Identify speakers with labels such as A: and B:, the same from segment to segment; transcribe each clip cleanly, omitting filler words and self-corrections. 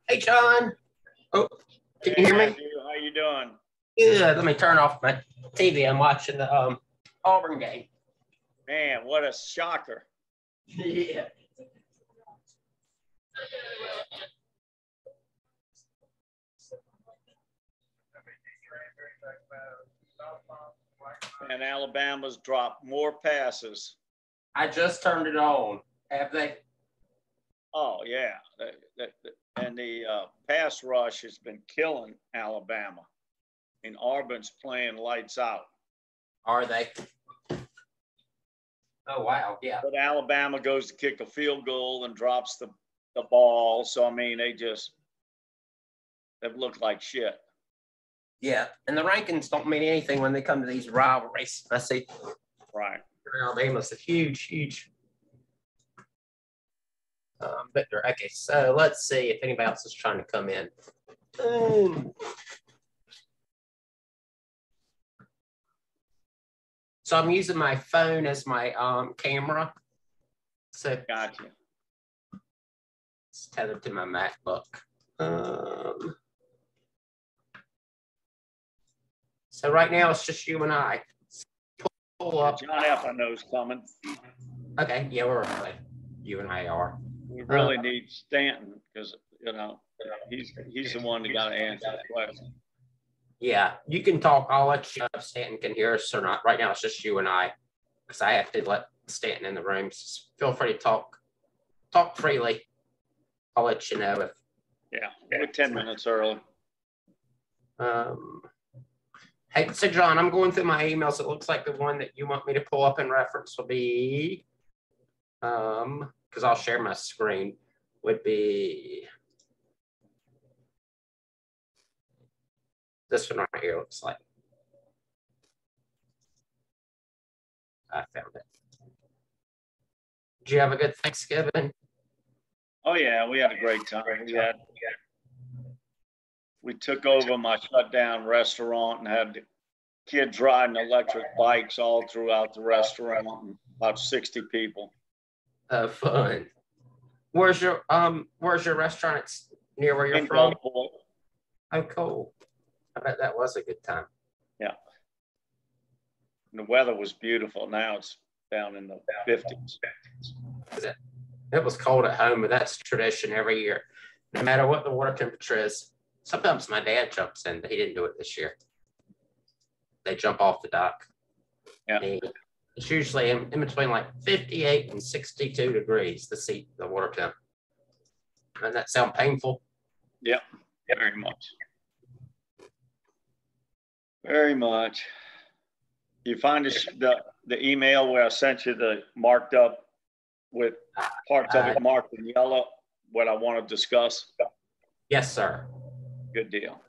A: Hey, John. Oh, can you hear me?
B: Matthew, how you doing?
A: Good. Let me turn off my TV. I'm watching the Auburn game.
B: Man, what a shocker.
A: Yeah.
B: And Alabama's dropped more passes.
A: I just turned it on. Have they?
B: Oh, yeah. And the pass rush has been killing Alabama. And Auburn's playing lights out.
A: Are they? Oh, wow. Yeah.
B: But Alabama goes to kick a field goal and drops the ball. So, I mean, they've looked like shit.
A: Yeah. And the rankings don't mean anything when they come to these rivalries. I see.
B: Right.
A: Alabama's a huge victor. Okay, so let's see if anybody else is trying to come in. So I'm using my phone as my camera. So
B: Gotcha.
A: It's tethered to my MacBook. So right now it's just you and I. Pull up.
B: John F. I know is coming.
A: Okay, yeah, we're right. You and I are.
B: We really need Stanton because he's the one that got to answer the question.
A: Yeah, you can talk. I'll let you know if Stanton can hear us or not. Right now it's just you and I, because I have to let Stanton in the room. So feel free to talk freely. I'll let you know if.
B: Yeah, we're 10 minutes early.
A: Hey, so John, I'm going through my emails. It looks like the one that you want me to pull up in reference will be, because I'll share my screen, would be this one right here, looks like. I found it. Did you have a good Thanksgiving?
B: Oh, yeah, we had a great time. We took over my shutdown restaurant and had the kids riding electric bikes all throughout the restaurant, and about 60 people.
A: Fun. Where's your restaurant? It's near where you're from? Oh, cool. I bet that was a good time.
B: Yeah. And the weather was beautiful. Now it's down in the 50s.
A: It was cold at home, but that's tradition every year. No matter what the water temperature is. Sometimes my dad jumps in, but he didn't do it this year. They jump off the dock.
B: Yeah.
A: It's usually in between like 58 and 62 degrees, the water temp. Doesn't that sound painful?
B: Yeah, very much. Very much. You find the email where I sent you the marked up with parts of it marked in yellow, what I want to discuss?
A: Yes, sir.
B: Good deal.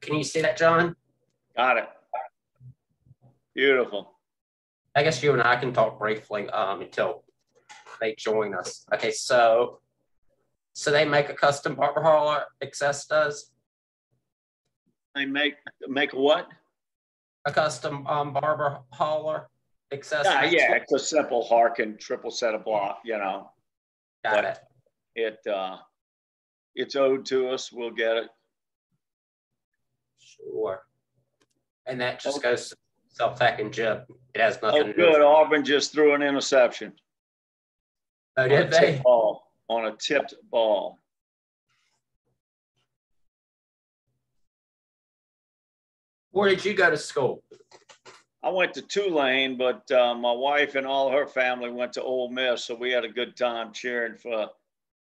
A: Can you see that, John?
B: Got it. Beautiful.
A: I guess you and I can talk briefly until they join us. Okay, so they make a custom barber hauler. Access does.
B: They make a what?
A: A custom barber hauler. Access.
B: Yeah, it's a simple Harkin triple set of block.
A: Got it.
B: It's owed to us. We'll get it.
A: Sure. And that just goes to self-tack and jib. It has nothing to do
B: with it. Auburn just threw an interception.
A: Oh, did they?
B: On a tipped ball.
A: Where did you go to school?
B: I went to Tulane, but my wife and all her family went to Ole Miss, so we had a good time cheering for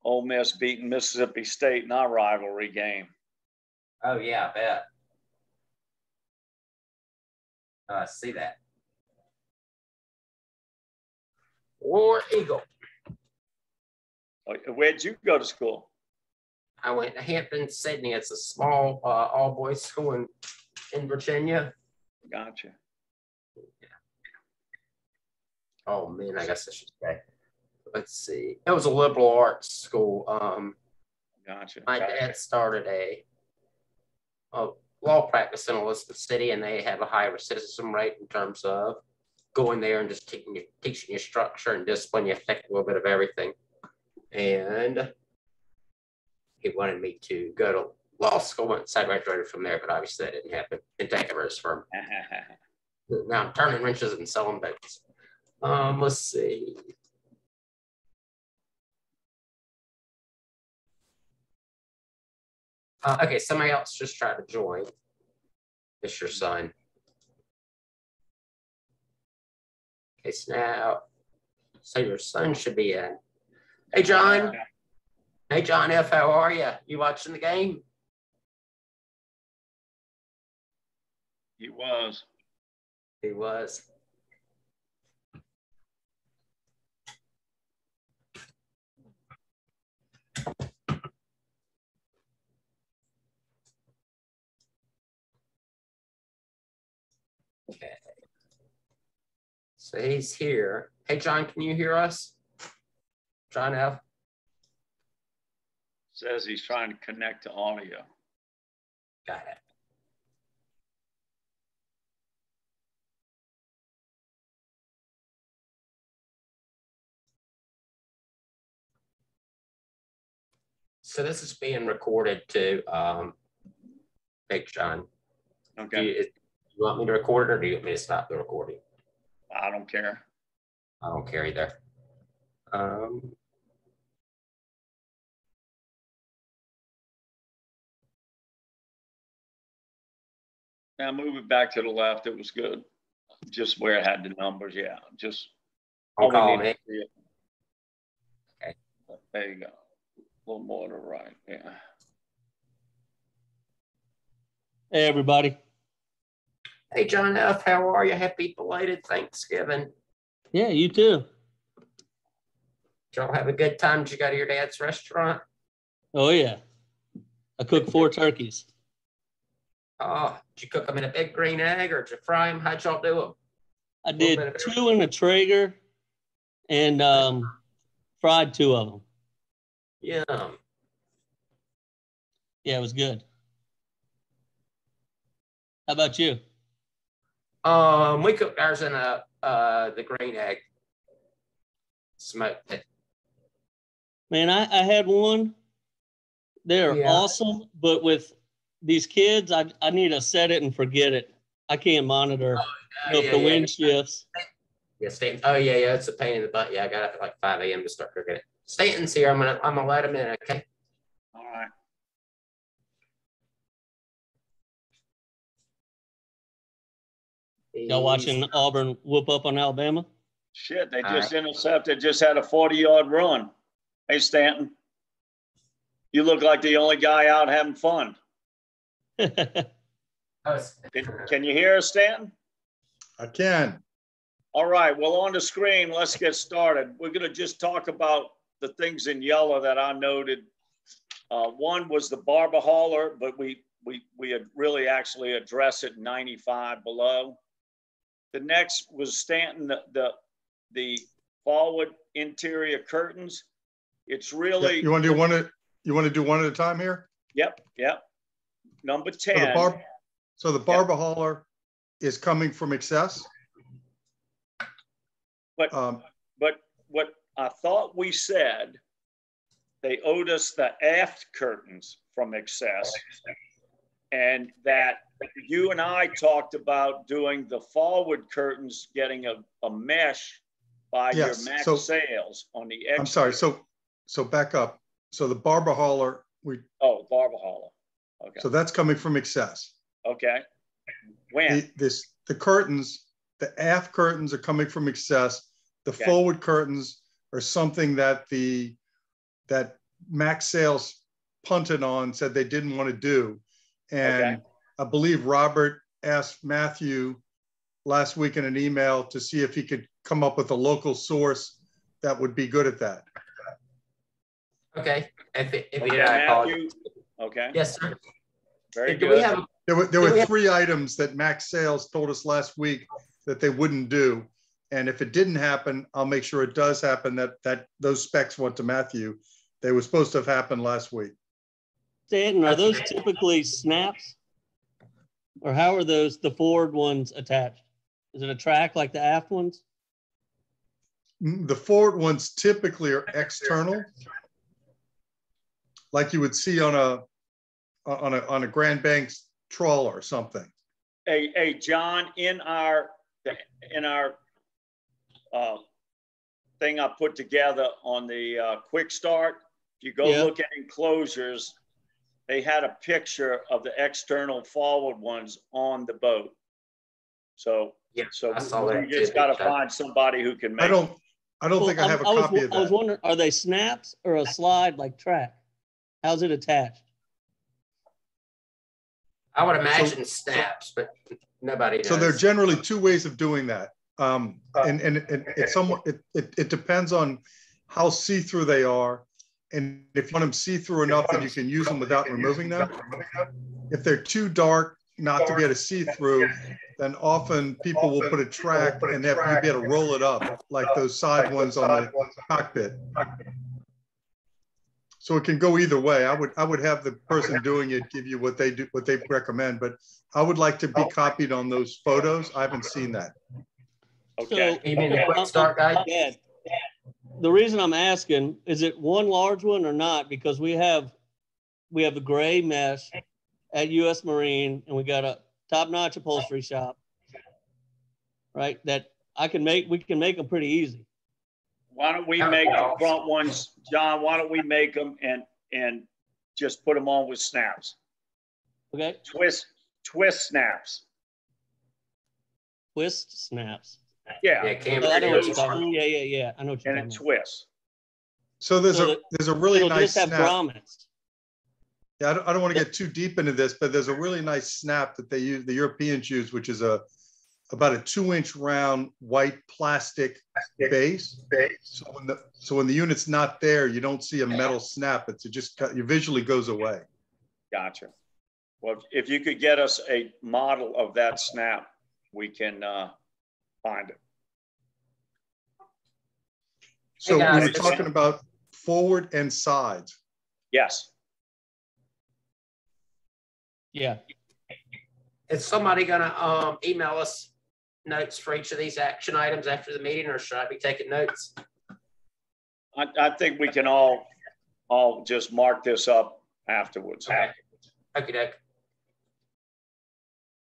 B: Ole Miss beating Mississippi State in our rivalry game.
A: Oh, yeah, I bet. I see that. War Eagle.
B: Where'd you go to school?
A: I went to Hampton, Sydney. It's a small all-boys school in Virginia.
B: Gotcha.
A: Oh man, I guess I should say. Let's see. It was a liberal arts school.
B: Gotcha.
A: My dad started a law practice in Elizabeth City, and they have a high recidivism rate in terms of going there and just teaching you structure and discipline. You affect a little bit of everything. And he wanted me to go to law school, and I graduated from there, but obviously that didn't happen. Didn't take ever his firm. Now I'm turning wrenches and selling boats. Let's see. Okay, somebody else just tried to join. It's your son. Okay, so your son should be in. Hey, John. Hey, John F., how are you? You watching the game?
B: He was.
A: He was. Okay. So he's here. Hey, John, can you hear us? John F.
B: Says he's trying to connect to audio.
A: Got it. So this is being recorded to Big John.
B: Okay.
A: Do you want me to record it, or do you want me to stop the recording?
B: I don't care.
A: I don't care either.
B: Now move it back to the left. It was good. Just where it had the numbers. Yeah. Just.
A: I'll call me.
B: Okay. There you go. A little more to the right. Yeah.
C: Hey, everybody.
A: Hey, John F., how are you? Happy belated Thanksgiving.
C: Yeah, you too.
A: Did y'all have a good time? Did you go to your dad's restaurant?
C: Oh, yeah. I cooked 4 turkeys.
A: Oh, did you cook them in a big green egg, or did you fry them? How'd y'all do them?
C: I did 2 in a Traeger and fried 2 of them.
A: Yum.
C: Yeah, it was good. How about you?
A: We cooked ours in the green egg. Smoked it.
C: Man, I had one. They're awesome, but with these kids, I need to set it and forget it. I can't monitor if the wind shifts.
A: Yeah, Stanton. Oh yeah, it's a pain in the butt. Yeah, I got up at like 5 a.m. to start cooking it. Stanton's here. I'm gonna let him in. Okay.
B: All right.
C: Y'all watching Auburn whoop up on Alabama?
B: Shit, they just intercepted, just had a 40-yard run. Hey, Stanton, you look like the only guy out having fun. Can you hear us, Stanton?
D: I can.
B: All right, well, on the screen, let's get started. We're going to just talk about the things in yellow that I noted. One was the barber hauler, but we had really actually addressed it 95 below. The next was Stanton, the forward interior curtains. It's really.
D: You want to do one at a time here?
B: Yep. Number 10.
D: So the barber hauler is coming from Excess.
B: But what I thought we said, they owed us the aft curtains from Excess, and that you and I talked about doing the forward curtains, getting a mesh by your Max Sales on the exterior.
D: I'm sorry. So back up. So the barber hauler,
B: barber hauler. Okay.
D: So that's coming from Excess.
B: Okay. When?
D: The curtains, the aft curtains are coming from Excess. The forward curtains are something that that Max Sales punted on, said they didn't want to do. And I believe Robert asked Matthew last week in an email to see if he could come up with a local source that would be good at that.
A: Okay. If you
B: Okay,
A: did, I apologize.
B: Matthew? Okay,
A: Yes, sir.
B: very
A: Do we
B: good.
A: have,
D: There
A: Do
D: were
A: we have-
D: 3 items that Max Sales told us last week that they wouldn't do. And if it didn't happen, I'll make sure it does happen, that those specs went to Matthew. They were supposed to have happened last week.
C: Stanton, are those typically snaps? Or how are those, the forward ones attached? Is it a track like the aft ones?
D: The forward ones typically are external, like you would see on a Grand Banks trawler or something.
B: Hey, John, in our thing I put together on the quick start, if you go look at enclosures, they had a picture of the external forward ones on the boat. So,
A: Yeah,
B: so
A: I saw
B: we
A: that
B: just
A: too.
B: got to find somebody who can make.
D: I don't think I have a copy of
C: I was
D: that.
C: wondering, are they snaps or a slide like track? How's it attached?
A: I would imagine snaps, but nobody knows.
D: So there are generally 2 ways of doing that. And it's somewhat, it depends on how see-through they are. And if you want them see-through enough that you can use them without removing them. If they're too dark not to be able to see through, then often people will put a track and you'd be able to roll it up like those side ones on the cockpit. So it can go either way. I would have the person doing it give you what they do, what they recommend, but I would like to be copied on those photos. I haven't seen that.
B: Okay.
C: So,
A: You mean the quick start guide?
C: Yeah. The reason I'm asking, is it one large one or not? Because we have a gray mesh at US Marine, and we got a top-notch upholstery shop, right? That we can make them pretty easy.
B: Why don't we make the front ones, John? Why don't we make them and just put them on with snaps?
C: Okay,
B: Twist snaps.
C: twist snaps.
B: Yeah.
A: Yeah, Cam,
C: I know what you're talking about. Yeah. I know what you're
B: And
C: talking
B: it
C: about.
B: twists.
D: So there's a really
C: It'll
D: nice
C: just have
D: snap.
C: grommets.
D: Yeah, I don't want to get too deep into this, but there's a really nice snap that they use, the Europeans use, which is about a 2-inch round white plastic base. So when the unit's not there, you don't see a metal snap. It visually goes away.
B: Gotcha. Well, if you could get us a model of that snap, we can find it.
D: So
A: Hey, guys,
D: we were talking about forward and sides.
B: Yes.
C: Yeah.
A: Is somebody gonna email us notes for each of these action items after the meeting, or should I be taking notes?
B: I think we can all just mark this up afterwards.
A: Okay. Okay.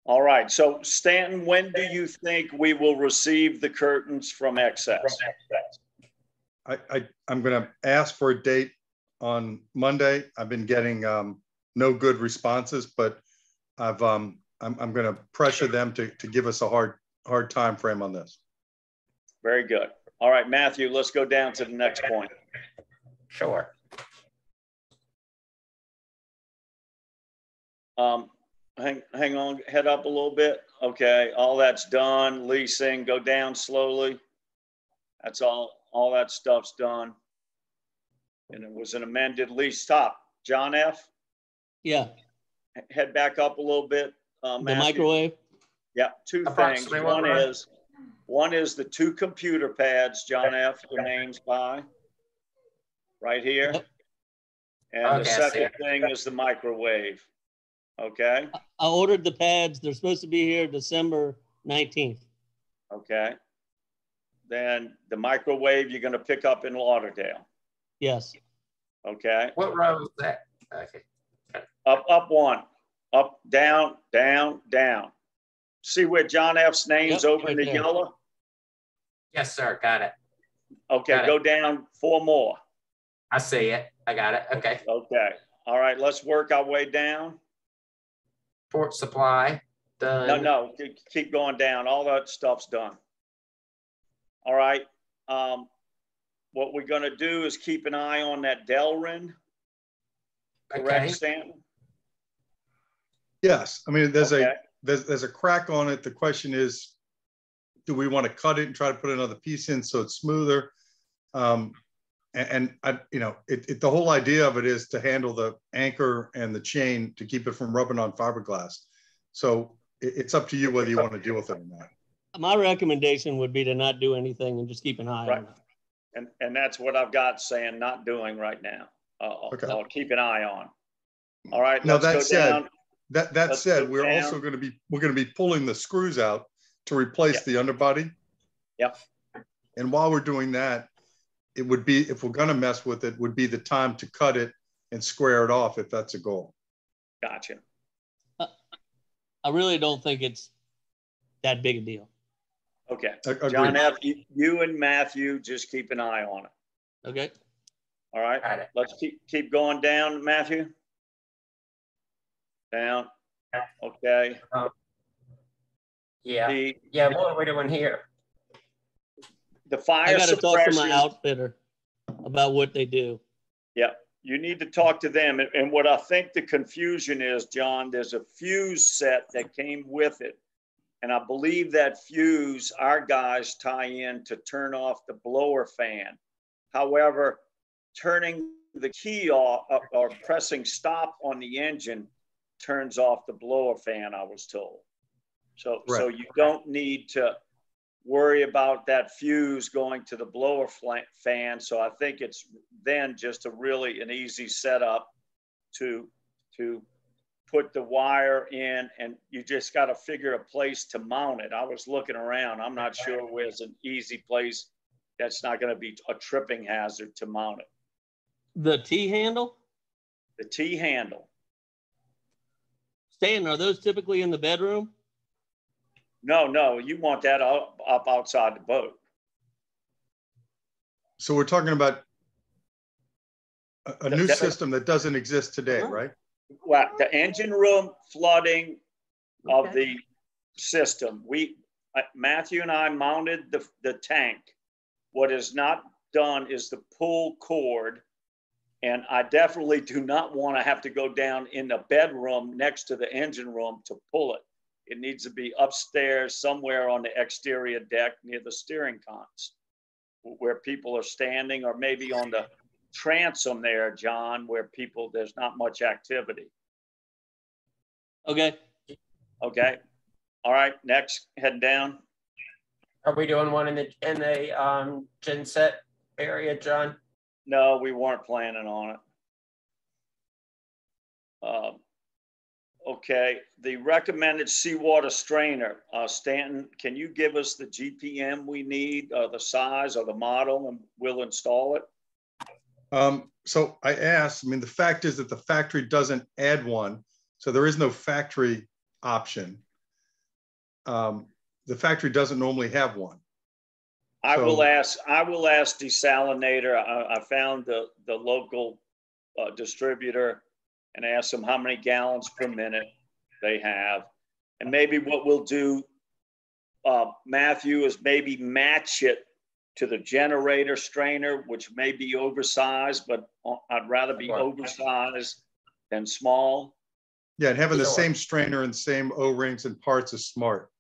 B: All right. So Stanton, when do you think we will receive the curtains from Excess?
D: I'm going to ask for a date on Monday. I've been getting no good responses, but I'm going to pressure them to give us a hard time frame on this.
B: Very good. All right, Matthew, let's go down to the next point.
A: Sure.
B: Hang on, head up a little bit. Okay, all that's done. Leasing, go down slowly. That's all that stuff's done. And it was an amended lease. Stop. John F.
C: Yeah.
B: Head back up a little bit.
C: The
B: Matthew.
C: microwave.
B: Yeah, 2 things.
A: Approximately what, right?
B: One is the 2 computer pads, John F., your name's by, right here.
C: Yep.
B: And
A: Okay,
B: the second thing is the microwave. Okay.
C: I ordered the pads. They're supposed to be here December 19th.
B: Okay. Then the microwave you're going to pick up in Lauderdale.
C: Yes.
B: Okay.
A: What row is that? Okay.
B: Up one, up, down, down, down. See where John F.'s name's
C: Yep,
B: over
C: right
B: in the
C: there.
B: yellow?
A: Yes, sir. Got it.
B: Okay,
A: Got it.
B: go down 4 more.
A: I see it. I got it. Okay.
B: Okay. All right, let's work our way down.
A: Port supply. Done.
B: No, keep going down. All that stuff's done. All right. What we're going to do is keep an eye on that Delrin. Correct,
A: Okay.
B: Stanton?
D: Yes, I mean, there's
B: Okay.
D: a crack on it. The question is, do we want to cut it and try to put another piece in so it's smoother? And the whole idea of it is to handle the anchor and the chain to keep it from rubbing on fiberglass. So it's up to you whether you want to deal with it or not.
C: My recommendation would be to not do anything and just keep an eye on it.
B: And that's what I've got saying not doing right now.
D: Okay.
B: I'll keep an eye on. All right.
D: Now that said, we're also going to be pulling the screws out to replace the underbody.
B: Yep.
D: And while we're doing that, it would be, if we're going to mess with it, would be the time to cut it and square it off if that's a goal.
B: Gotcha.
C: I really don't think it's that big a deal.
B: Okay. John F., you and Matthew just keep an eye on it.
C: Okay.
B: All right. Let's keep going down, Matthew. Down. Okay.
A: What are we doing here?
B: The fire
C: I got to talk to my
B: suppression.
C: outfitter about what they do.
B: Yeah, you need to talk to them. And what I think the confusion is, John, there's a fuse set that came with it. And I believe that fuse, our guys tie in to turn off the blower fan. However, turning the key off or pressing stop on the engine turns off the blower fan, I was told. So you don't need to worry about that fuse going to the blower fan. So I think it's then just an easy setup to put the wire in, and you just got to figure a place to mount it. I was looking around. I'm not sure where's an easy place that's not going to be a tripping hazard to mount it.
C: The T-handle?
B: The T-handle.
C: Stan, are those typically in the bedroom?
B: No, you want that up outside the boat.
D: So we're talking about a new system that doesn't exist today, right?
B: Well, the engine room flooding of the system. Matthew and I mounted the tank. What is not done is the pull cord. And I definitely do not want to have to go down in the bedroom next to the engine room to pull it. It needs to be upstairs somewhere on the exterior deck near the steering cons where people are standing, or maybe on the transom there, John, where there's not much activity.
C: Okay.
B: Okay. All right. Next, heading down.
A: Are we doing one in the genset area, John?
B: No, we weren't planning on it. Okay. The recommended seawater strainer, Stanton, can you give us the GPM we need, the size or the model, and we'll install it?
D: So I asked, the fact is that the factory doesn't add one. So there is no factory option. The factory doesn't normally have one.
B: I will ask Desalinator. I found the local distributor and asked them how many gallons per minute they have. And maybe what we'll do, Matthew, is maybe match it to the generator strainer, which may be oversized, but I'd rather be oversized than small.
D: Yeah, and having the same strainer and same O-rings and parts is smart.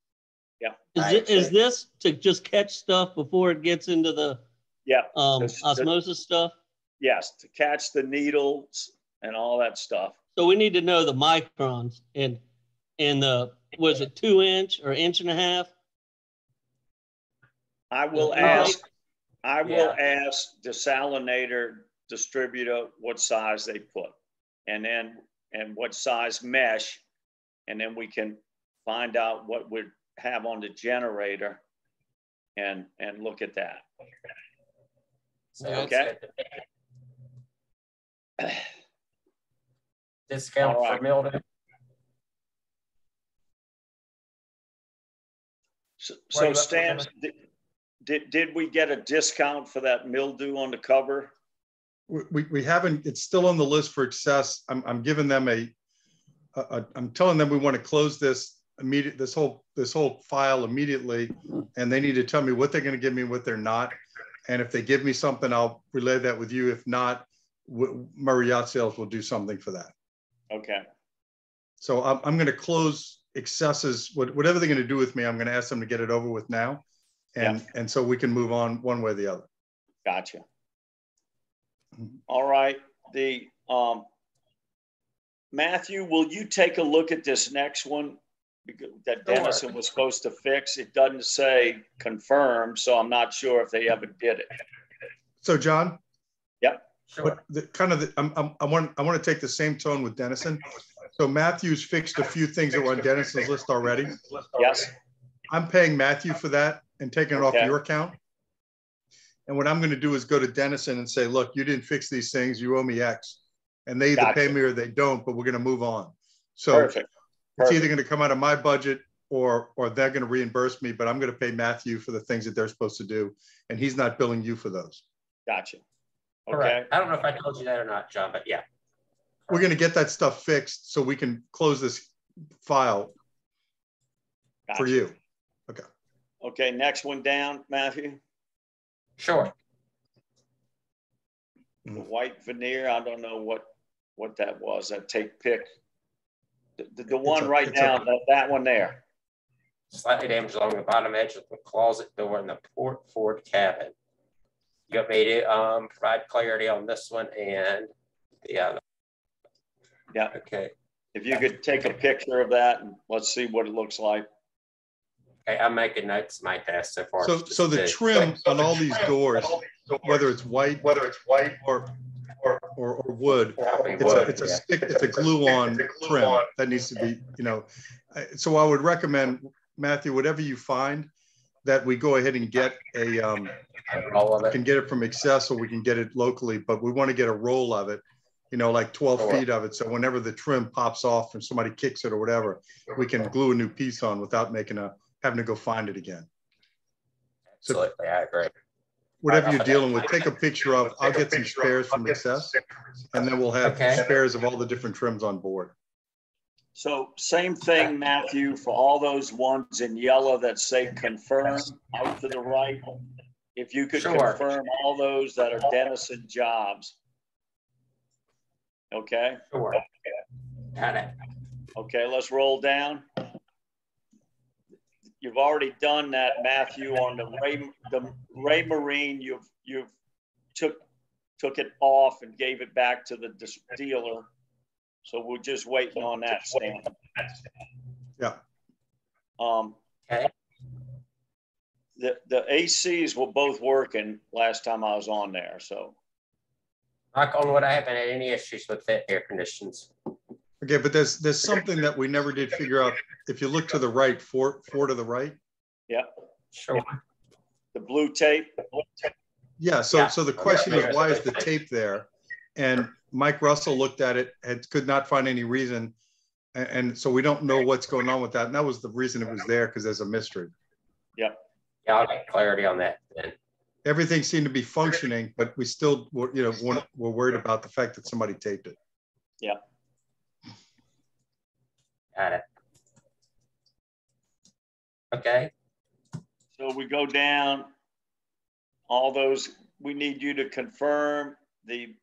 B: Yeah.
C: Is this to just catch stuff before it gets into the osmosis stuff?
B: Yes, to catch the needles and all that stuff.
C: So we need to know the microns and the, was it 2-inch or 1.5 inch?
B: I will ask Desalinator distributor what size they put, and what size mesh, and then we can find out what we'd have on the generator and look at that. Okay.
A: Discount for mildew.
B: So Stan, did we get a discount for that mildew on the cover?
D: We haven't. It's still on the list for excess. I'm giving them I'm telling them we want to close this this whole file immediately, and they need to tell me what they're going to give me and what they're not. And if they give me something, I'll relay that with you. If not, Murray Yacht Sales will do something for that.
B: Okay.
D: So I'm going to close excesses. Whatever they're going to do with me, I'm going to ask them to get it over with now, and so we can move on one way or the other.
B: Gotcha. All right. Matthew, will you take a look at this next one that Dennison was supposed to fix? It doesn't say confirm, so I'm not sure if they ever did it.
D: So John?
B: Yep.
D: Sure. I want to take the same tone with Dennison. So Matthew's fixed a few things that were on Dennison's list already.
B: Yes.
D: I'm paying Matthew for that and taking it off your account. And what I'm going to do is go to Dennison and say, look, you didn't fix these things. You owe me X. And they either pay me or they don't, but we're going to move on. So it's either going to come out of my budget or they're going to reimburse me, but I'm going to pay Matthew for the things that they're supposed to do. And he's not billing you for those.
B: Gotcha. Okay.
A: Correct. I don't know if I told you that or not, John, but yeah.
D: We're going to get that stuff fixed so we can close this file for you. Okay.
B: Okay. Next one down, Matthew.
A: Sure.
B: White veneer. I don't know what that was. That take pick. The one right now, that one there.
A: Slightly damaged along the bottom edge of the closet door in the port forward cabin. You got me to provide clarity on this one and the other.
B: Yeah.
A: Okay.
B: If you could take a picture of that and let's see what it looks like.
A: Okay, I'm making notes of my test so far.
D: So the trim on all these doors, whether it's white or wood, it's a glue-on trim that needs to be, So I would recommend, Matthew, whatever you find, that we go ahead and get we can get it from Access or we can get it locally, but we want to get a roll of it, like 12 feet of it. So whenever the trim pops off and somebody kicks it or whatever, we can glue a new piece on without having to go find it again.
A: Absolutely, I agree.
D: Whatever you're dealing with, take a picture of. I'll get some spares from Access, and then we'll have spares of all the different trims on board.
B: So same thing, Matthew, for all those ones in yellow that say confirm out to the right. If you could confirm all those that are Dennison jobs. Okay.
A: Sure. Got it.
B: Okay, let's roll down. You've already done that, Matthew, on the Ray Marine. You've took it off and gave it back to the dealer. So we're just waiting on that stamp.
D: Yeah.
A: Okay.
B: The ACs were both working last time I was on there. So.
A: Knock on wood, I haven't had any issues with the air conditions.
D: Okay, but there's something that we never did figure out. If you look to the right, four to the right.
B: Yeah.
A: Sure.
B: The blue tape.
D: Yeah. So the question is, why is the tape there? And Mike Russell looked at it and could not find any reason, and so we don't know what's going on with that. And that was the reason it was there, because there's a mystery.
B: Yeah.
A: Yeah, I'll get clarity on that then.
D: Everything seemed to be functioning, but we still, we're worried about the fact that somebody taped it.
B: Yeah.
A: Got it. Okay.
B: So we go down all those. We need you to confirm the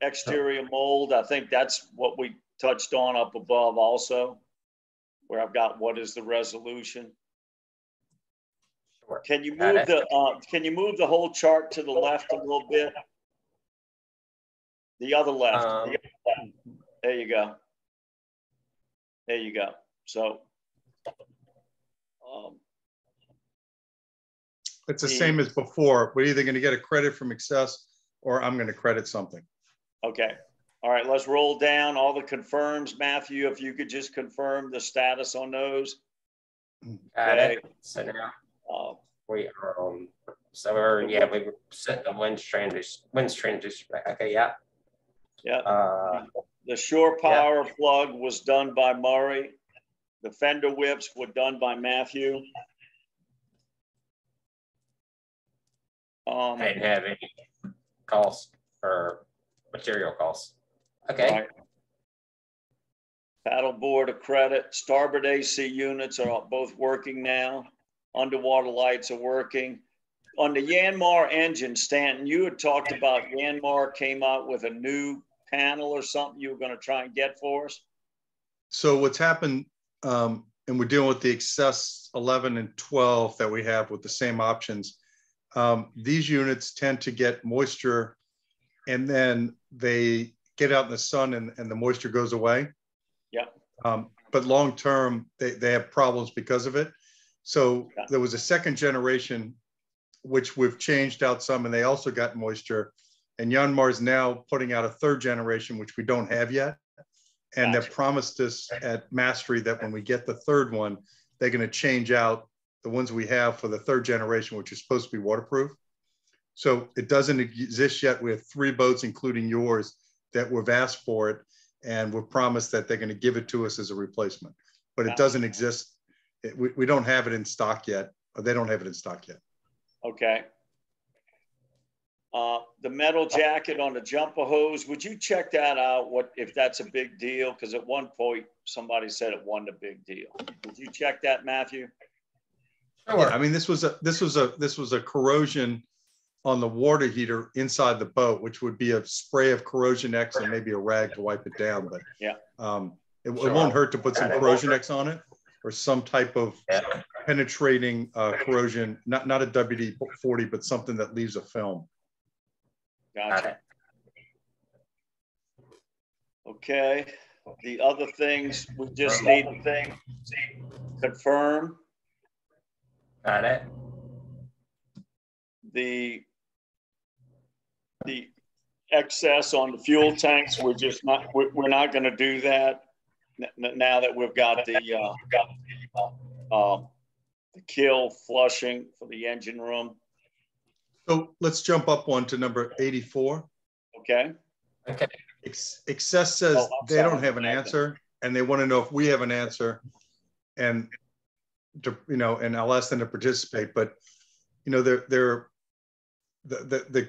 B: exterior mold. I think that's what we touched on up above also, where I've got what is the resolution.
A: Sure.
B: Can you move the whole chart to the left a little bit? The other left. There you go. There you go. So
D: it's the same as before. We're either going to get a credit from Access or I'm going to credit something.
B: Okay. All right. Let's roll down all the confirms. Matthew, if you could just confirm the status on those.
A: Got it. So now we are on. So yeah, we were setting the winds transition. Okay. Yeah.
B: Yeah. The shore power plug was done by Murray. The fender whips were done by Matthew.
A: I didn't have any costs or material costs. Okay. Right.
B: Paddleboard of credit. Starboard AC units are both working now. Underwater lights are working. On the Yanmar engine, Stanton, you had talked about Yanmar came out with a new panel or something you were going to try and get for us.
D: So what's happened, and we're dealing with the Access 11 and 12 that we have with the same options. These units tend to get moisture and then they get out in the sun and the moisture goes away.
B: Yeah.
D: But long term, they have problems because of it. So there was a second generation, which we've changed out some, and they also got moisture. And Yanmar is now putting out a third generation, which we don't have yet. And they've promised us at Mastery that when we get the third one, they're going to change out the ones we have for the third generation, which is supposed to be waterproof. So it doesn't exist yet. We have 3 boats, including yours, that we've asked for it. And we're promised that they're going to give it to us as a replacement. But it doesn't exist. We don't have it in stock yet, or they don't have it in stock yet.
B: Okay. The metal jacket on the jumper hose, would you check that out? What if that's a big deal? Because at one point somebody said it wasn't a big deal. Would you check that, Matthew?
A: Sure.
D: Yeah, I mean, this was a corrosion on the water heater inside the boat, which would be a spray of Corrosion X and maybe a rag to wipe it down. But
B: yeah,
D: it won't hurt to put some Corrosion X on it or some type of penetrating corrosion, not a WD-40, but something that leaves a film.
B: Gotcha. Okay. The other things we just need to confirm.
A: Got it.
B: The excess on the fuel tanks, we're not going to do that now that we've got the kill flushing for the engine room.
D: So let's jump up one to number 84.
B: Okay.
A: Okay.
D: Excess says they don't have an answer, and they want to know if we have an answer, and and I'll ask them to participate. But the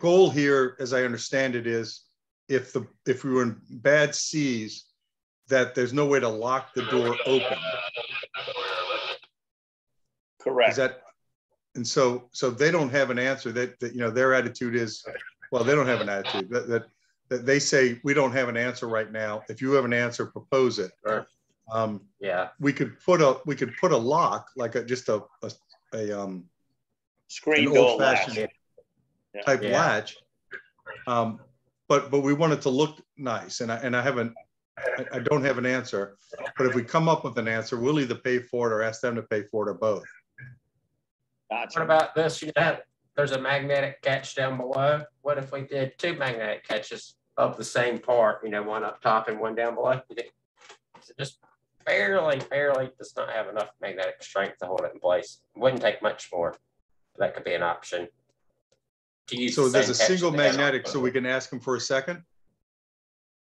D: goal here, as I understand it, is if we were in bad seas, that there's no way to lock the door open.
B: Correct.
D: Is that? And so they don't have an answer. That their attitude is, well, they don't have an attitude. That they say we don't have an answer right now. If you have an answer, propose it.
A: Sure. Yeah.
D: We could put a lock, like just a
B: screen door
D: latch type latch. But we want it to look nice, and I don't have an answer. But if we come up with an answer, we'll either pay for it or ask them to pay for it, or both.
B: Gotcha.
A: What about this? There's a magnetic catch down below. What if we did 2 magnetic catches of the same part? One up top and one down below. So just barely does not have enough magnetic strength to hold it in place. It wouldn't take much more. That could be an option. To use
D: so there's a single magnetic, so we can ask them for a second.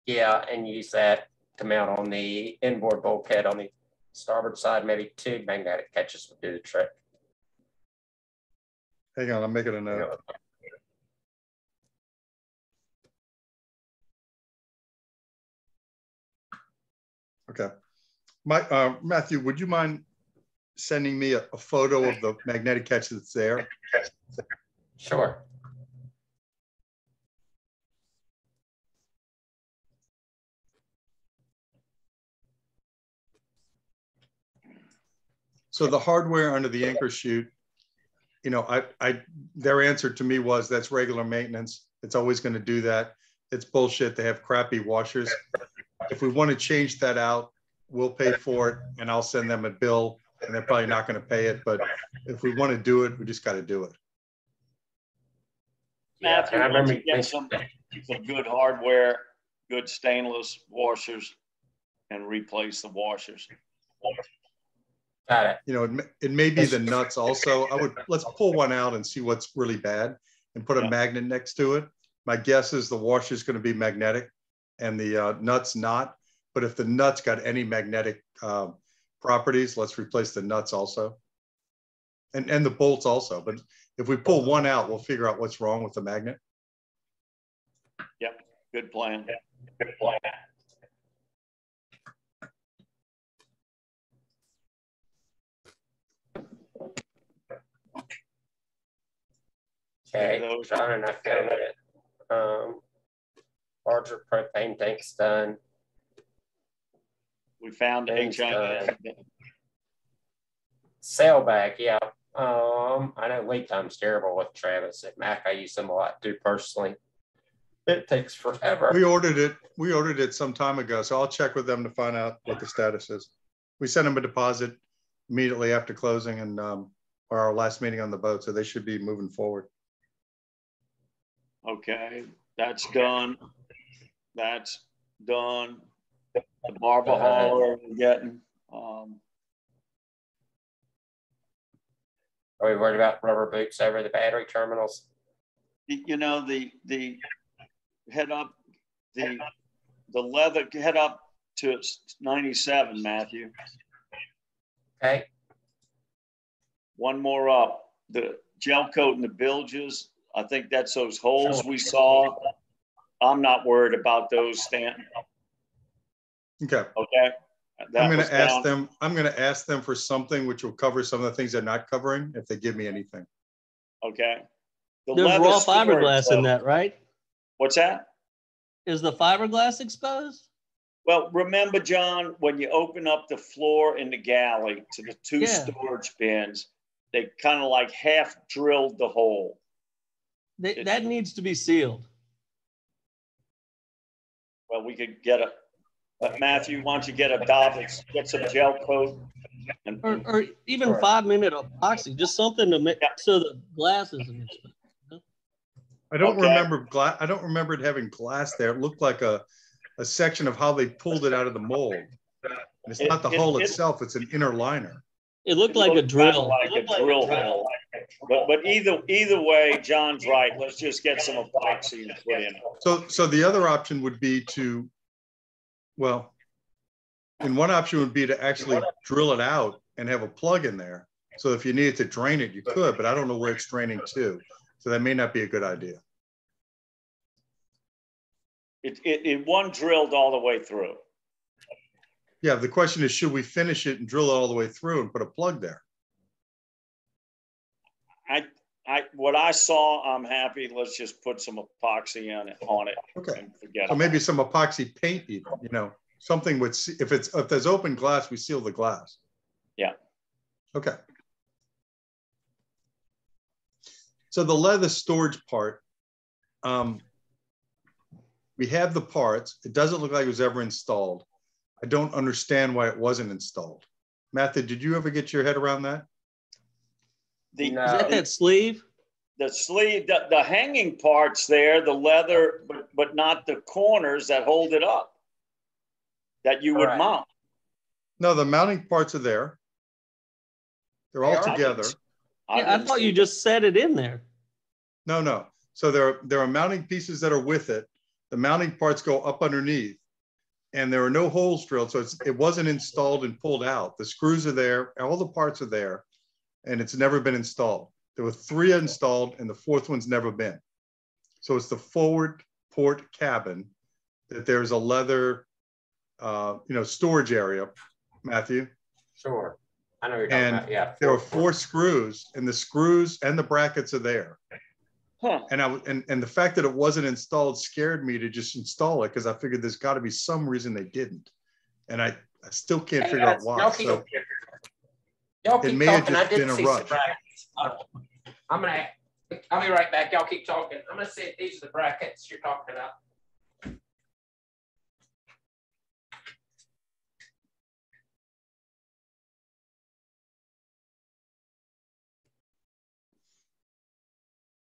A: Yeah, and use that to mount on the inboard bulkhead on the starboard side. Maybe 2 magnetic catches would do the trick.
D: Hang on, I'm making a note. Okay. Matthew, would you mind sending me a photo of the magnetic catch that's there?
A: Sure.
D: So the hardware under the anchor chute, their answer to me was that's regular maintenance. It's always going to do that. It's bullshit. They have crappy washers. If we want to change that out, we'll pay for it, and I'll send them a bill, and they're probably not going to pay it. But if we want to do it, we just got to do it.
B: Yeah, Matthew, I remember you get some good hardware, good stainless washers, and replace the washers.
A: Got it.
D: It may be the nuts also. Let's pull one out and see what's really bad and put a magnet next to it. My guess is the washer is going to be magnetic and the nuts not. But if the nuts got any magnetic properties, let's replace the nuts also. And the bolts also. But if we pull one out, we'll figure out what's wrong with the magnet.
B: Yep. Good plan. Good plan.
A: Okay, John, I found it. Larger propane tank's done.
B: We found HI.
A: Sailbag, yeah. I know lead time's terrible with Travis. At Mac, I use them a lot too personally. It takes forever.
D: We ordered it some time ago, so I'll check with them to find out what the status is. We sent them a deposit immediately after closing and our last meeting on the boat, so they should be moving forward.
B: Okay, that's done. That's done. The Barber hauler we're getting.
A: Are we worried about rubber boots over the battery terminals?
B: You know, the head up, the leather, head up to 97, Matthew.
A: Okay.
B: One more up. The gel coat and the bilges. I think that's those holes we saw. I'm not worried about those, Stanton.
D: Okay.
B: Okay.
D: I'm going to ask them for something which will cover some of the things they're not covering if they give me anything.
B: Okay.
C: There's raw fiberglass in that, right?
B: What's that?
C: Is the fiberglass exposed?
B: Well, remember, John, when you open up the floor in the galley to the two storage bins, they kind of like half drilled the hole.
C: That needs to be sealed.
B: Well, we could get Matthew, why don't you get a Davids, get some gel coat.
C: Or even 5-minute epoxy, just something to make so the glass isn't exposed.
D: I don't remember it having glass there. It looked like a section of how they pulled it out of the mold. And it's not the hole itself, it's an inner liner.
C: It looked like a drill.
B: Like a drill hole. But either way, John's right. Let's just get some epoxy and put in.
D: So the other option would be to, well, and one option would be to actually drill it out and have a plug in there. So if you needed to drain it, you could, but I don't know where it's draining to. So that may not be a good idea.
B: It one drilled all the way through.
D: Yeah, the question is, should we finish it and drill it all the way through and put a plug there?
B: What I saw, I'm happy. Let's just put some epoxy on it.
D: Okay.
B: And forget
D: so
B: it.
D: Maybe some epoxy paint, even, something with, if there's open glass, we seal the glass.
B: Yeah.
D: Okay. So the leather storage part, we have the parts. It doesn't look like it was ever installed. I don't understand why it wasn't installed. Matthew, did you ever get your head around that?
C: Is that sleeve?
B: The sleeve, the hanging parts there, the leather, but not the corners that hold it up that you would mount.
D: No, the mounting parts are there. They're all together.
C: I thought you just set it in there.
D: No. So there are mounting pieces that are with it. The mounting parts go up underneath, and there are no holes drilled, so it wasn't installed and pulled out. The screws are there, all the parts are there, and it's never been installed. There were 3 installed, and the 4th one's never been. So it's the forward port cabin that there's a leather, storage area, Matthew.
A: Sure. I know what you're talking about. Yeah.
D: There are 4 screws, and the screws and the brackets are there.
B: Huh.
D: And the fact that it wasn't installed scared me to just install it, because I figured there's got to be some reason they didn't, and I still can't figure out why.
A: Y'all keep talking. I did see some brackets. I'll be right back. Y'all keep talking. I'm gonna see if these are the brackets you're talking about.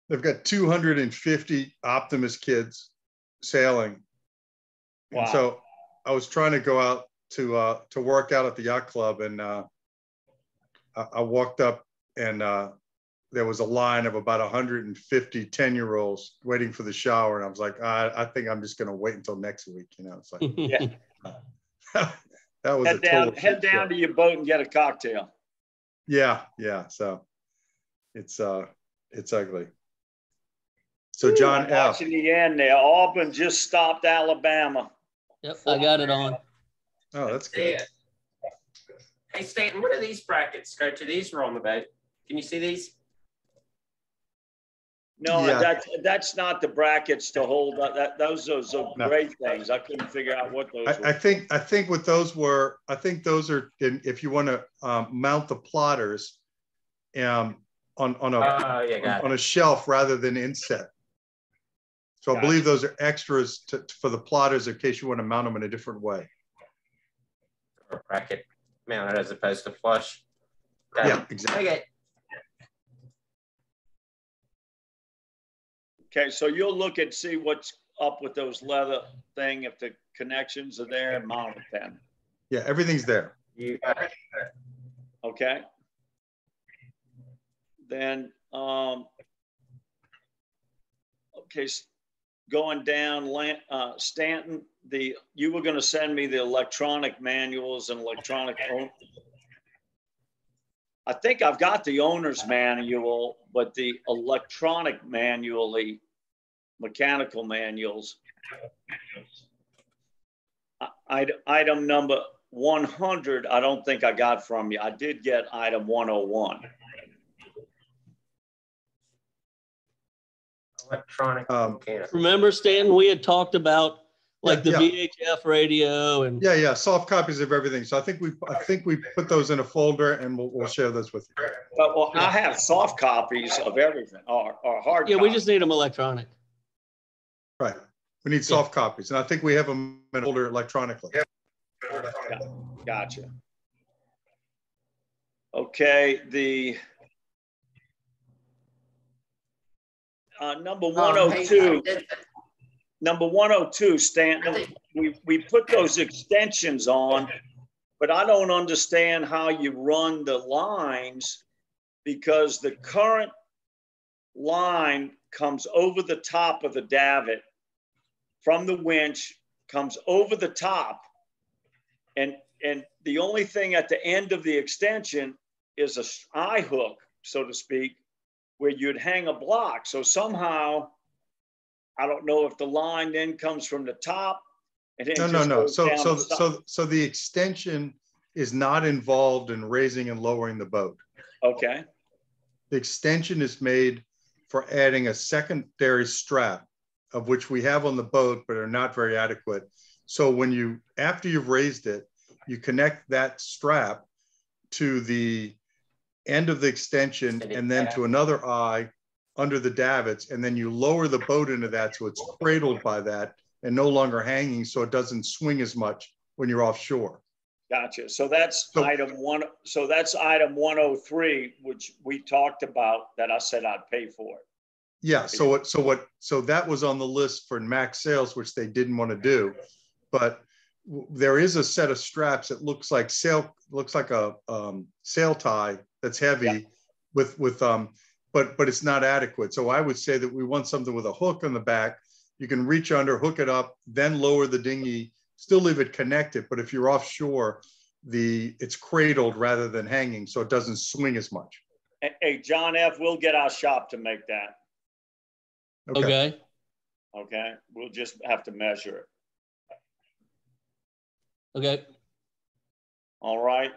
D: They've got 250 Optimus kids sailing. Wow. And so I was trying to go out to work out at the yacht club, and I walked up, and there was a line of about 150 10-year-olds waiting for the shower, and I was like, I think I'm just going to wait until next week. It's like,
B: yeah.
D: That was
B: head down to your boat and get a cocktail.
D: Yeah. So it's ugly. So John F.
B: Watching the end there. Auburn just stopped Alabama.
C: Yep, I got it on.
D: Oh, that's good.
A: Hey, Stanton, what do these brackets go to? These were on the boat. Can you see these?
B: No, yeah. That's not the brackets to hold up. Those are great things. I couldn't figure out what those were.
D: I think what those were. I think those are if you want to mount the plotters, on a shelf rather than inset. So I believe those are extras for the plotters in case you want to mount them in a different way.
A: Or bracket mounted as opposed to flush.
D: Yeah, exactly.
A: Okay.
B: Okay, so you'll look and see what's up with those leather thing, if the connections are there, and mount it then.
D: Yeah, everything's there.
A: You got it.
B: Okay. Then, okay, going down, Stanton, you were going to send me the electronic manuals and electronic. I think I've got the owner's manual, but the electronic manual, the mechanical manuals. Item number 100, I don't think I got from you. I did get item 101.
A: Electronic.
C: Remember, Stanton, we had talked about like the VHF radio and
D: yeah, soft copies of everything. So I think we put those in a folder and we'll share those with you.
B: Well, I have soft copies of everything or hard.
C: Yeah,
B: copies.
C: we just need them electronic.
D: Right. We need soft copies, and I think we have them in a folder electronically.
B: Yeah, gotcha. Okay, the number 102. Number 102, Stanton, we put those extensions on, but I don't understand how you run the lines because the current line comes over the top of the davit from the winch, comes over the top, and the only thing at the end of the extension is a eye hook, so to speak, where you'd hang a block. So somehow, I don't know if the line then comes from the top and then
D: no. So the extension is not involved in raising and lowering the boat.
B: Okay.
D: The extension is made for adding a secondary strap, of which we have on the boat, but are not very adequate. So when after you've raised it, you connect that strap to the end of the extension and then to another eye under the davits, and then you lower the boat into that so it's cradled by that and no longer hanging, so it doesn't swing as much when you're offshore.
B: Gotcha. So that's item 103, which we talked about that I said I'd pay for it.
D: Yeah. So that was on the list for max sales, which they didn't want to do, but there is a set of straps that looks like a sail tie that's heavy with but it's not adequate. So I would say that we want something with a hook on the back. You can reach under, hook it up, then lower the dinghy, still leave it connected. But if you're offshore, it's cradled rather than hanging, so it doesn't swing as much.
B: Hey, John F., we'll get our shop to make that.
C: Okay.
B: Okay. We'll just have to measure it.
C: Okay.
B: All right.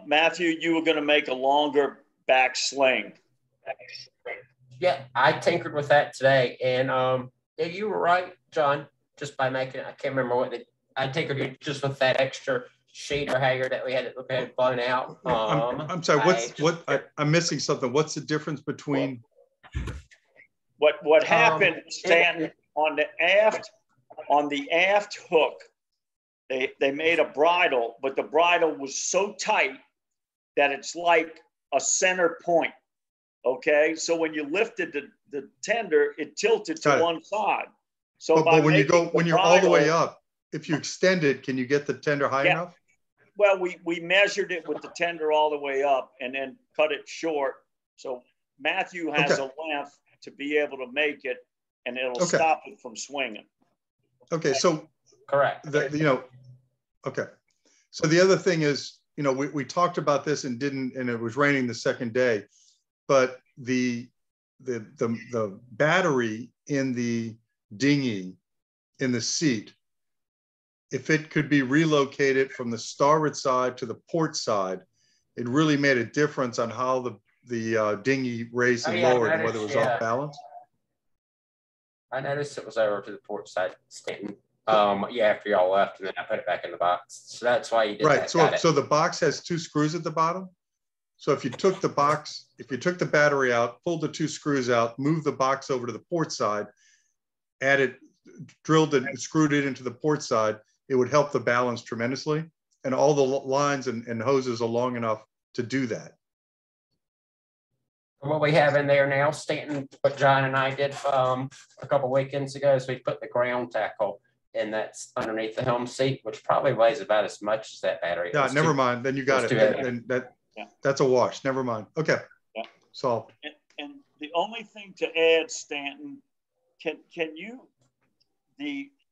B: Matthew, you were going to make a longer back sling.
A: Yeah, I tinkered with that today, and yeah, you were right, John. Just by making it, I can't remember I tinkered just with that extra sheet or hanger that we had blown out.
D: I'm sorry. I'm missing something. What's the difference between?
B: What happened, Stanton, on the aft hook? They made a bridle, but the bridle was so tight that it's like a center point. Okay, so when you lifted the tender, it tilted to one side. So
D: but when you're all the way up, if you extend it, can you get the tender high enough?
B: Well, we measured it with the tender all the way up and then cut it short. So Matthew has a length to be able to make it, and it'll stop it from swinging.
D: Okay, so
A: correct.
D: Okay. So the other thing is, we talked about this and it was raining the second day, but the battery in the dinghy in the seat, if it could be relocated from the starboard side to the port side, it really made a difference on how the dinghy raised and lowered and whether it was off balance.
A: I noticed it was over to the port side, Stanton. After y'all left, and then I put it back in the box. So that's why you did that.
D: Right. So the box has two screws at the bottom. So if you took the box, if you took the battery out, pulled the 2 screws out, moved the box over to the port side, added, drilled it and screwed it into the port side, it would help the balance tremendously. And all the lines and hoses are long enough to do that.
A: What we have in there now, Stanton, what John and I did a couple weekends ago is we put the ground tackle, and that's underneath the helm seat, which probably weighs about as much as that battery.
D: Yeah, never mind. Then you got it. Then that's a wash. Never mind. Okay.
B: Yeah.
D: Solved.
B: And the only thing to add, Stanton, can you,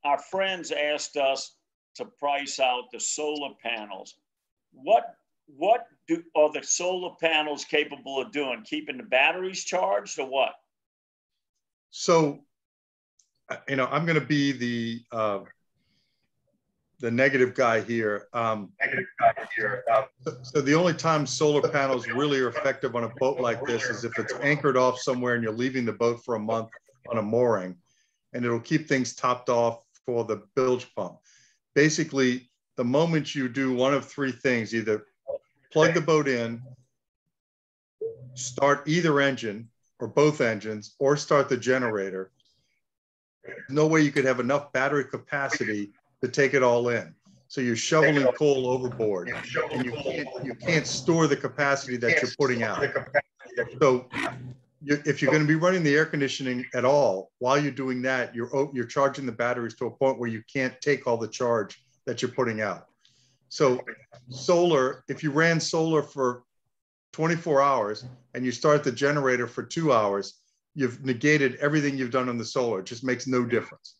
B: our friends asked us to price out the solar panels. What are the solar panels capable of doing? Keeping the batteries charged or what?
D: So, you know, I'm going to be the negative guy here. So the only time solar panels really are effective on a boat like this is if it's anchored off somewhere and you're leaving the boat for a month on a mooring, and it'll keep things topped off for the bilge pump. Basically, the moment you do one of 3 things, either plug the boat in, start either engine or both engines, or start the generator, there's no way you could have enough battery capacity to take it all in. So you're shoveling coal overboard, and you can't store the capacity that you're putting out. So if you're going to be running the air conditioning at all, while you're doing that, you're charging the batteries to a point where you can't take all the charge that you're putting out. So solar, if you ran solar for 24 hours and you start the generator for 2 hours, you've negated everything you've done on the solar. It just makes no difference.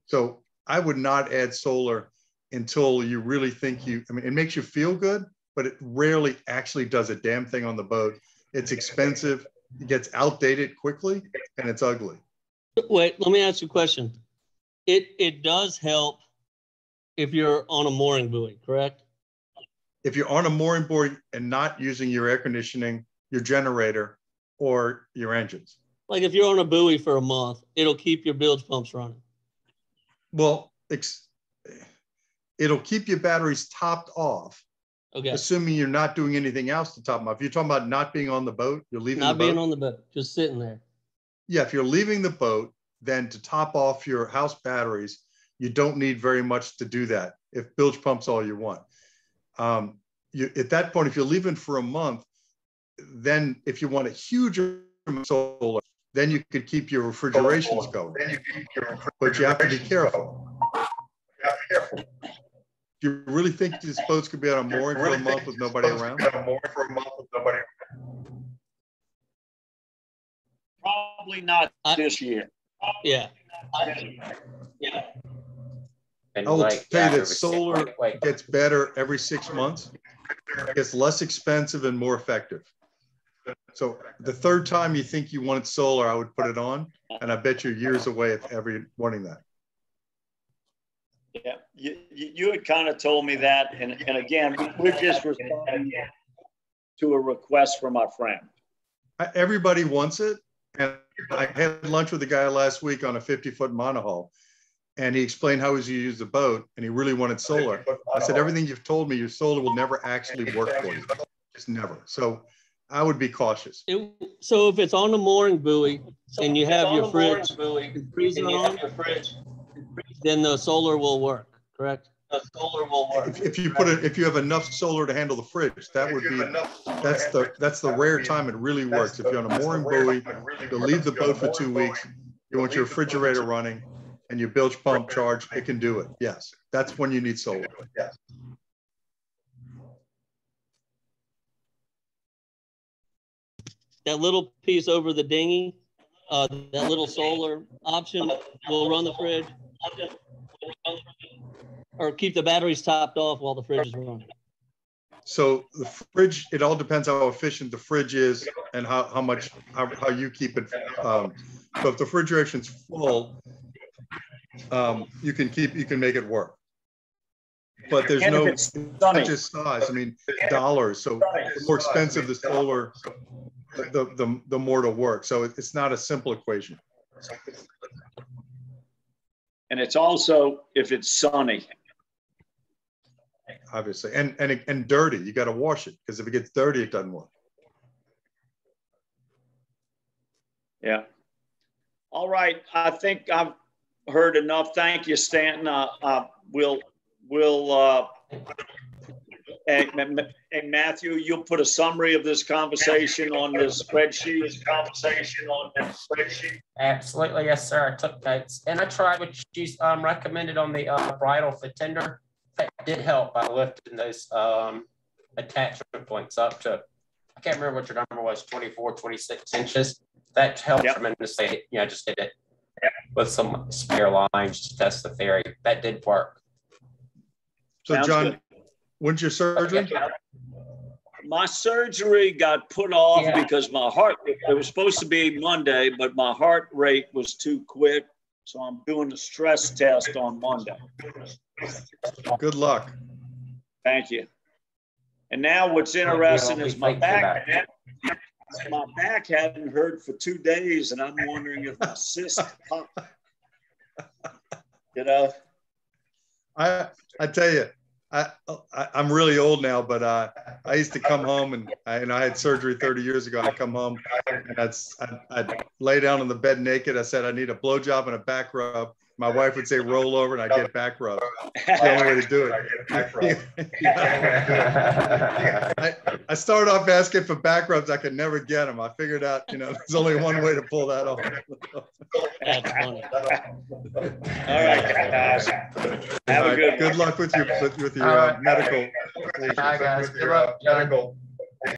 D: So I would not add solar until you really think I mean, it makes you feel good, but it rarely actually does a damn thing on the boat. It's expensive, it gets outdated quickly, and it's ugly.
C: Wait, let me ask you a question. It does help if you're on a mooring buoy, correct?
D: If you're on a mooring buoy and not using your air conditioning, your generator, or your engines.
C: Like if you're on a buoy for a month, it'll keep your bilge pumps running.
D: Well, it'll keep your batteries topped off,
C: okay,
D: assuming you're not doing anything else to top them off. If you're talking about not being on the boat, you're leaving
C: not
D: the boat.
C: being on the boat, just sitting there.
D: Yeah, if you're leaving the boat, then to top off your house batteries, you don't need very much to do that if bilge pump's all you want. At that point, if you're leaving for a month, then if you want a huge amount of solar, then you could keep your refrigerations going. But you have to be careful. Do you really think these boats could be on a mooring for a month with nobody around?
B: Probably not this year.
C: Yeah.
A: Yeah.
D: I will tell you that solar gets better every 6 months. It gets less expensive and more effective. So the 3rd time you think you wanted solar, I would put it on, and I bet you're years away of ever wanting that.
B: Yeah, you had kind of told me that, and again, we're just responding to a request from our friend.
D: Everybody wants it, and I had lunch with a guy last week on a 50-foot monohull, and he explained how he used the boat, and he really wanted solar. I said, everything you've told me, your solar will never actually work for you. Just never. So I would be cautious.
C: So if it's on the mooring buoy and you have your fridge and freezer on, then the solar will work, correct? The solar will work.
D: If you have enough solar to handle the fridge, that would be, that's the rare time it really works. If you're on a mooring buoy, you'll leave the boat for 2 weeks, you want your refrigerator running and your bilge pump charged, it can do it. Yes, that's when you need solar. Yes.
C: That little piece over the dinghy, that little solar option will run the fridge or keep the batteries topped off while the fridge is running.
D: So the fridge, it all depends how efficient the fridge is and how you keep it. So if the refrigeration's full, you can make it work. But there's it's not just size. I mean, dollars. So the more expensive the solar, the more to work. So it's not a simple equation.
B: And it's also if it's sunny.
D: Obviously, and dirty. You got to wash it because if it gets dirty, it doesn't work.
B: Yeah. All right. I think I've heard enough. Thank you, Stanton. And Matthew, you'll put a summary of this conversation on this spreadsheet.
A: Absolutely, yes, sir. I took notes, and I tried what you recommended on the bridle fender. That did help by lifting those attachment points up to, I can't remember what your number was, 24, 26 inches. That helped tremendously. You know, just did it with some spare lines to test the theory. That did work.
D: So,
B: Sounds
D: John,
B: good.
D: when's your surgery?
B: My surgery got put off because my heart, it was supposed to be Monday, but my heart rate was too quick. So I'm doing the stress test on Monday.
D: Good luck.
B: Thank you. And now what's interesting is my back. My back hadn't hurt for 2 days, and I'm wondering if my cyst popped. You know?
D: I tell you, I'm really old now, but I used to come home and I had surgery 30 years ago. I come home and I'd lay down on the bed naked. I said, I need a blowjob and a back rub. My wife would say, roll over, and I'd get back rub. That's the only way to do it. I started off asking for back rubs. I could never get them. I figured out, there's only one way to pull that off.
C: That's funny.
B: All right, guys. Have a good
D: luck with your medical.
A: Bye, guys. Good luck.
D: Medical.